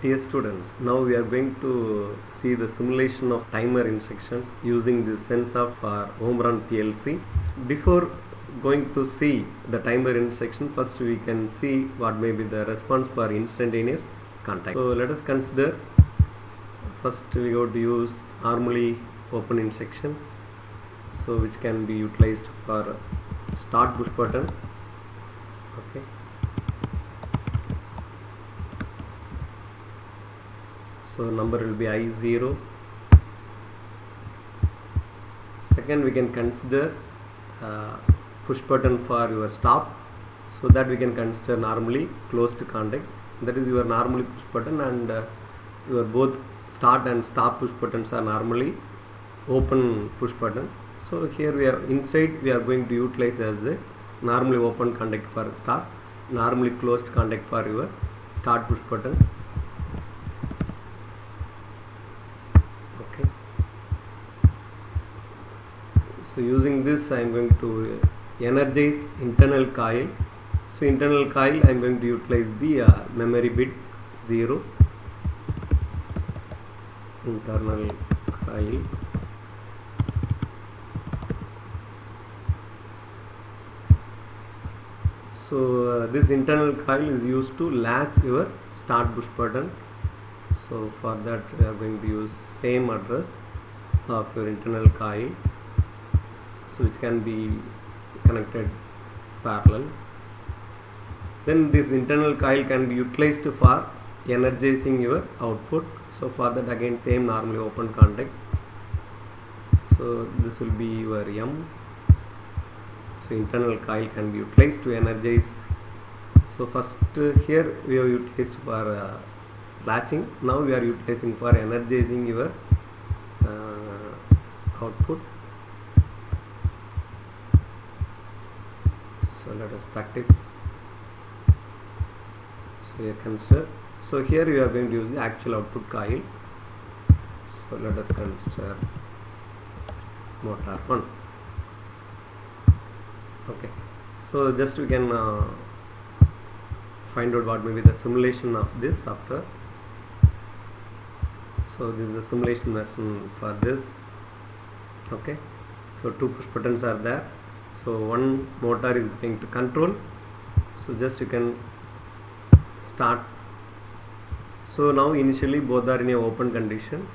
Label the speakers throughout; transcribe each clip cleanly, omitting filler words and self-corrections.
Speaker 1: Dear students, now we are going to see the simulation of timer instructions using the Sense for home run PLC. Before going to see the timer instruction, first we can see what may be the response for instantaneous contact. So let us consider, first we go to use normally open instruction, so which can be utilized for start push button. Okay. So number will be I0. Second, we can consider push button for your stop, so that we can consider normally closed contact. That is your normally push button, and your both start and stop push buttons are normally open push button. So here we are inside, we are going to utilize as the normally open contact for start, normally closed contact for your start push button. Okay. So using this, I am going to energize internal coil. So internal coil, I am going to utilize the memory bit 0. Internal coil. So this internal coil is used to latch your start push button. So for that we are going to use same address of your internal coil, so which can be connected parallel. Then this internal coil can be utilized for energizing your output. So for that again same normally open contact. So this will be your M. So internal coil can be utilized to energize. So first here we have utilized for latching. Now we are utilizing for energizing your output. So let us practice. So here consider. So here we are going to use the actual output coil. So let us consider motor 1. Okay. So just we can find out what may be the simulation of this after. So this is the simulation version for this. Okay. So two push buttons are there. So one motor is going to control. So just you can start. So now initially both are in a open condition,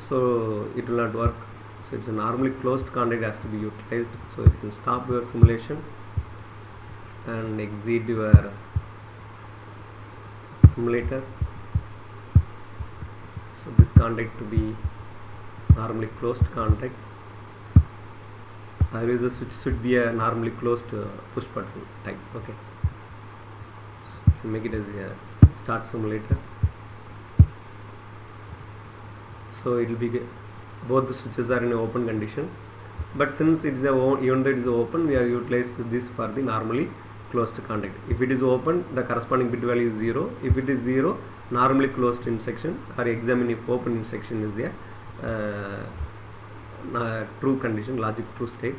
Speaker 1: so it will not work. So it's a normally closed contact has to be utilized. So you can stop your simulation and exit your simulator. So this contact to be normally closed contact. Otherwise the switch should be a normally closed push button type. Okay. So you can make it as a start simulator. So it will be both the switches are in an open condition, but since it is even though it is open, we have utilized this for the normally closed contact. If it is open, the corresponding bit value is 0. If it is 0, normally closed instruction, or examine if open instruction is a true condition, logic true state.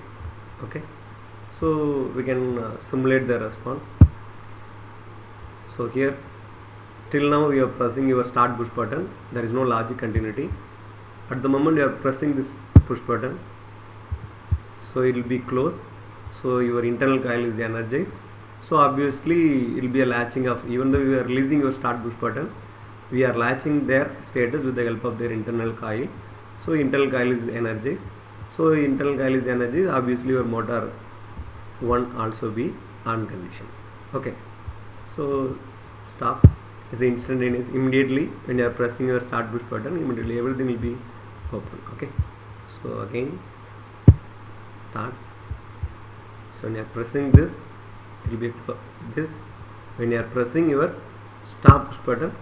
Speaker 1: Okay. So we can simulate the response. So here till now you are pressing your start push button, there is no logic continuity. At the moment you are pressing this push button, so it will be closed. So your internal coil is energized. So obviously it will be a latching of, even though you are releasing your start push button, we are latching their status with the help of their internal coil. So internal coil is energized. So internal coil is energized, obviously your motor 1 also be on condition. Okay. So stop is instantaneous. Immediately when you are pressing your start push button, immediately everything will be open. Okay. So again start. So when you are pressing this, it will be this. When you are pressing your stop push button,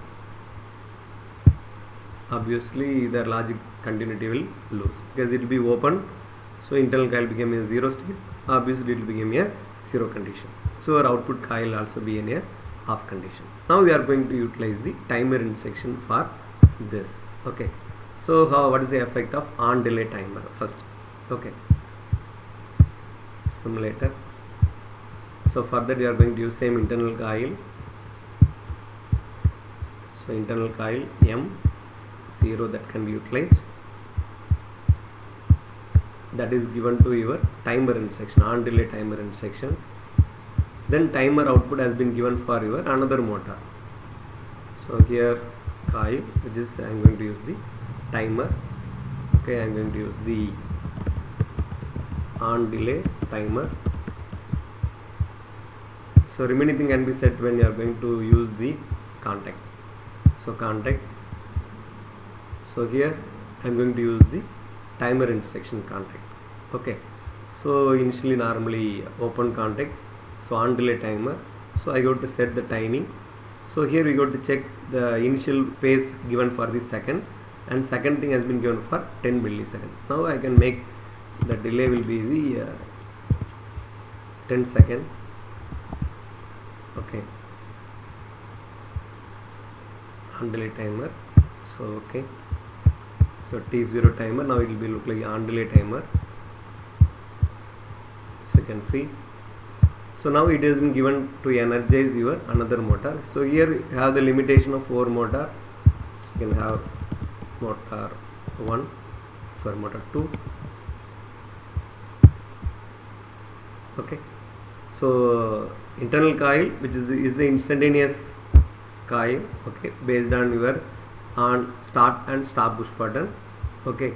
Speaker 1: obviously the logic continuity will lose because it will be open. So internal coil became a 0 state, obviously it will become a 0 condition. So our output coil also be in a off condition. Now we are going to utilize the timer instruction for this. Okay. So what is the effect of on delay timer first? Okay. Simulator. So for that we are going to use same internal coil. So internal coil M0 that can be utilized, that is given to your timer instruction, on delay timer instruction. Then timer output has been given for your another motor. So here coil, which is I am going to use the timer. Okay, I am going to use the on delay timer. So remaining thing can be set when you are going to use the contact. So contact. So here I am going to use the timer instruction contact. Okay, so initially normally open contact, so on delay timer. So I go to set the timing. So here we go to check the initial phase given for the second, and second thing has been given for 10 milliseconds. Now I can make the delay will be the 10 second. Okay, on delay timer. So okay, so T0 timer. Now it will be look like on delay timer. So you can see. So now it has been given to energize your another motor. So here you have the limitation of 4 motor. So you can have motor 1, sorry, motor 2. Okay, so internal coil, which is the instantaneous coil. Okay, based on your on start and stop push button. Okay,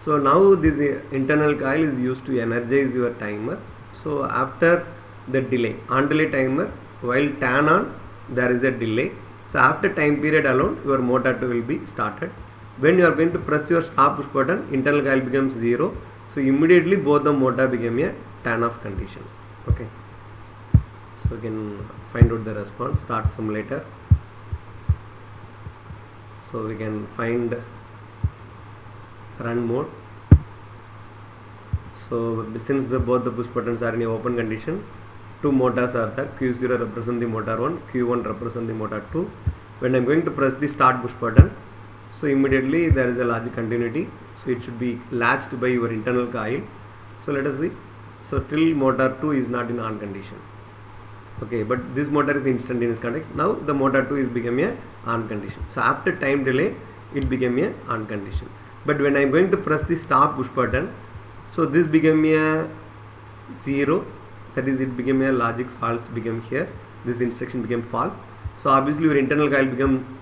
Speaker 1: so now this internal coil is used to energize your timer. So after the delay, on delay timer, while turn on there is a delay. So after time period alone your motor 2 will be started. When you are going to press your stop push button, internal coil becomes 0. So immediately both the motor become a turn off condition. Okay, so you can find out the response. Start simulator. So we can find run mode. So since both the push buttons are in a open condition, 2 motors are there. Q0 represent the motor 1, Q1 represent the motor 2. When I am going to press the start push button, so immediately there is a logic continuity. So it should be latched by your internal coil. So let us see. So till motor 2 is not in on condition. Okay, but this motor is instantaneous contact. Now the motor 2 is become a on condition. So after time delay it became a on condition. But when I am going to press the stop push button, so this became a 0. That is, it became a logic false became here. This instruction became false. So obviously your internal coil become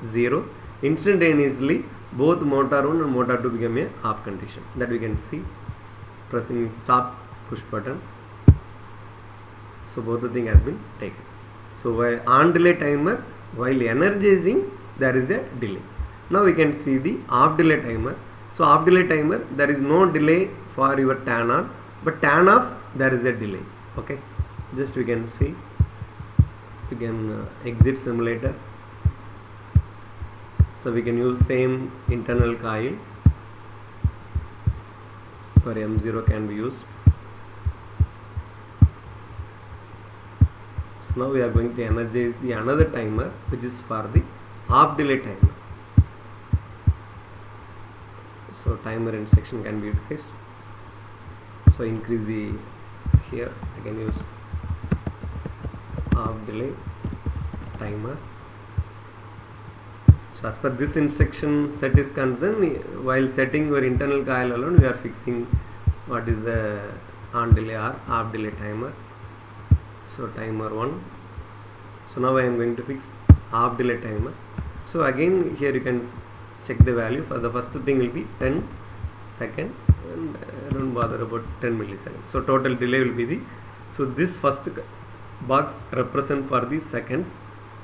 Speaker 1: 0. Instantaneously both motor 1 and motor 2 became a off condition. That we can see pressing stop push button. So both the thing has been taken. So while on delay timer, while energizing there is a delay. Now we can see the off delay timer. So off delay timer, there is no delay for your turn on, but turn off there is a delay. Okay, just we can see. We can exit simulator. So we can use same internal coil for M0 can be used. So now we are going to energize the another timer, which is for the off delay timer. So timer instruction can be utilized. So increase the here I can use off delay timer. So as per this instruction set is concerned, while setting your internal coil alone, we are fixing what is the on delay or off delay timer. So timer 1. So now I am going to fix off delay timer. So again here you can check the value. For the first thing will be 10 second, and I don't bother about 10 milliseconds. So total delay will be the, so this first box represent for the seconds,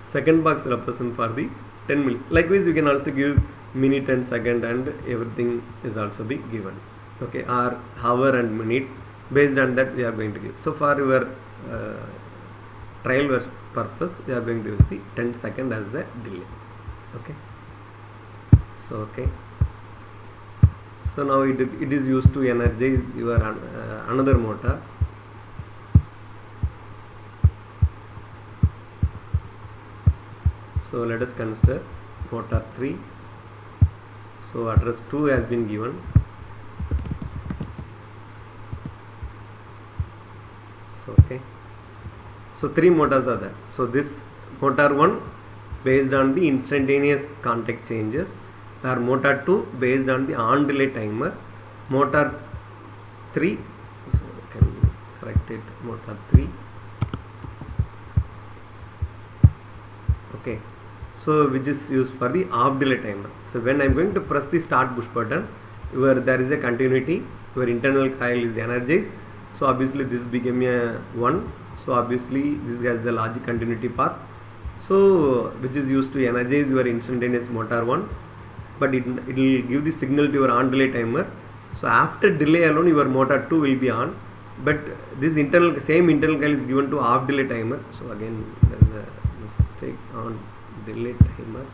Speaker 1: second box represent for the 10 milli. Likewise we can also give minute and second, and everything is also be given. Okay, or hour and minute, based on that we are going to give. So for your trial purpose we are going to use the 10 second as the delay. Okay, so okay, so now it is used to energize your another motor. So let us consider motor 3. So address 2 has been given. So okay, so 3 motors are there. So this motor 1 based on the instantaneous contact changes, or motor 2 based on the on delay timer, motor 3, so I can correct it, motor 3, okay, so which is used for the off delay timer. So when I am going to press the start push button, there is a continuity, your internal coil is energized, so obviously this became a 1, so obviously this has the logic continuity path, so which is used to energize your instantaneous motor 1, but it will give the signal to your on delay timer. So after delay alone your motor 2 will be on, but this same internal coil is given to off delay timer. So again there is a mistake on delay timer,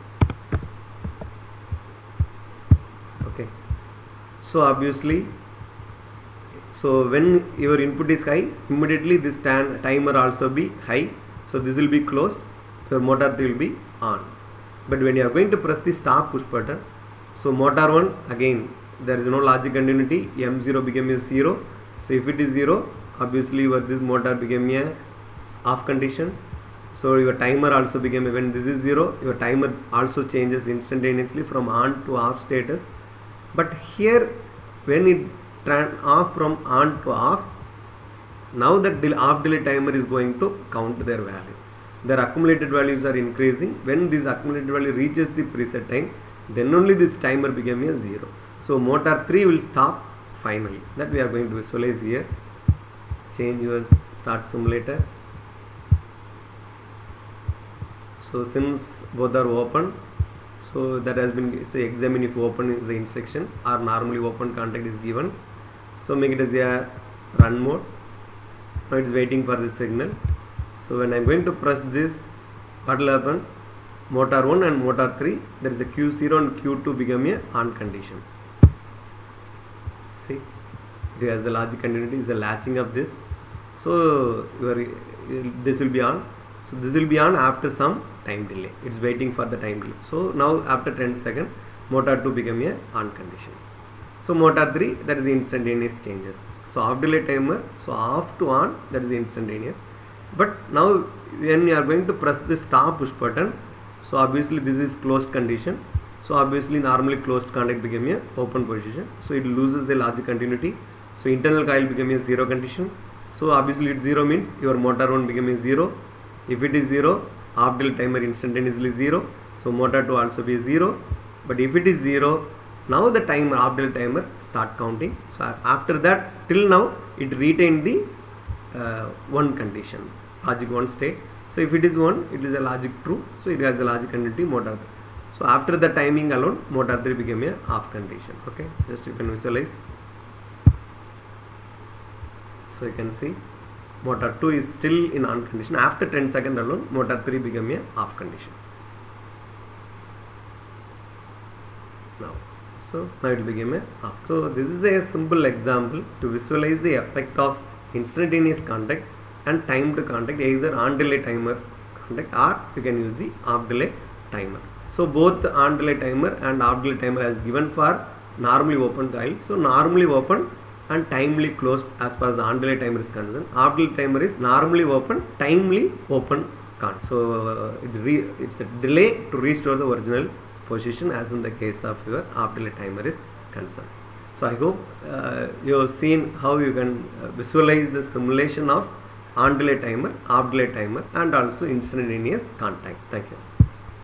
Speaker 1: okay. So obviously, so when your input is high, immediately this timer also be high, so this will be closed, your motor 3 will be on. But when you are going to press the stop push button, so motor 1, again there is no logic continuity, M0 became a 0, so if it is 0, obviously this motor became a off condition, so your timer also became, when this is 0, your timer also changes instantaneously from on to off status. But here when it turn off from on to off, now the off delay timer is going to count their value. Their accumulated values are increasing. When this accumulated value reaches the preset time, then only this timer became a 0. So motor 3 will stop finally. That we are going to visualize here. Change your start simulator. So since both are open, so that has been, say, examine if open is the instruction, or normally open contact is given. So make it as a run mode. Now it is waiting for the signal. So when I am going to press this, what will happen? Motor 1 and motor 3, there is a Q0 and Q2 become a on condition. See, it has the logic continuity, is the latching of this. So this will be on. So this will be on after some time delay. It's waiting for the time delay. So now after 10 seconds, motor 2 become a on condition. So motor 3, that is the instantaneous changes. So off delay timer, so off to on, that is the instantaneous. But now when you are going to press the stop push button, so obviously this is closed condition. So obviously normally closed contact became a open position. So it loses the logic continuity. So internal coil became a 0 condition. So obviously it's 0 means your motor 1 became a 0. If it is 0, off delay timer instantaneously 0. So motor 2 also be 0. But if it is 0, now the timer, off delay timer start counting. So after that, till now it retained the 1 condition, logic 1 state. So if it is 1, it is a logic true. So it has a logic continuity motor 3. So after the timing alone, motor 3 became a off condition. Okay, just you can visualize. So you can see motor 2 is still in on condition. After 10 seconds alone, motor 3 became a off condition. So now it became a off. So this is a simple example to visualize the effect of instantaneous contact and timed contact, either on delay timer contact, or you can use the off delay timer. So both on delay timer and off delay timer as given for normally open coil. So normally open and timely closed as far as the on delay timer is concerned. Off delay timer is normally open, timely open contact. So it's a delay to restore the original position as in the case of your off delay timer is concerned. So I hope you have seen how you can visualize the simulation of on delay timer, off delay timer, and also instantaneous contact. Thank you.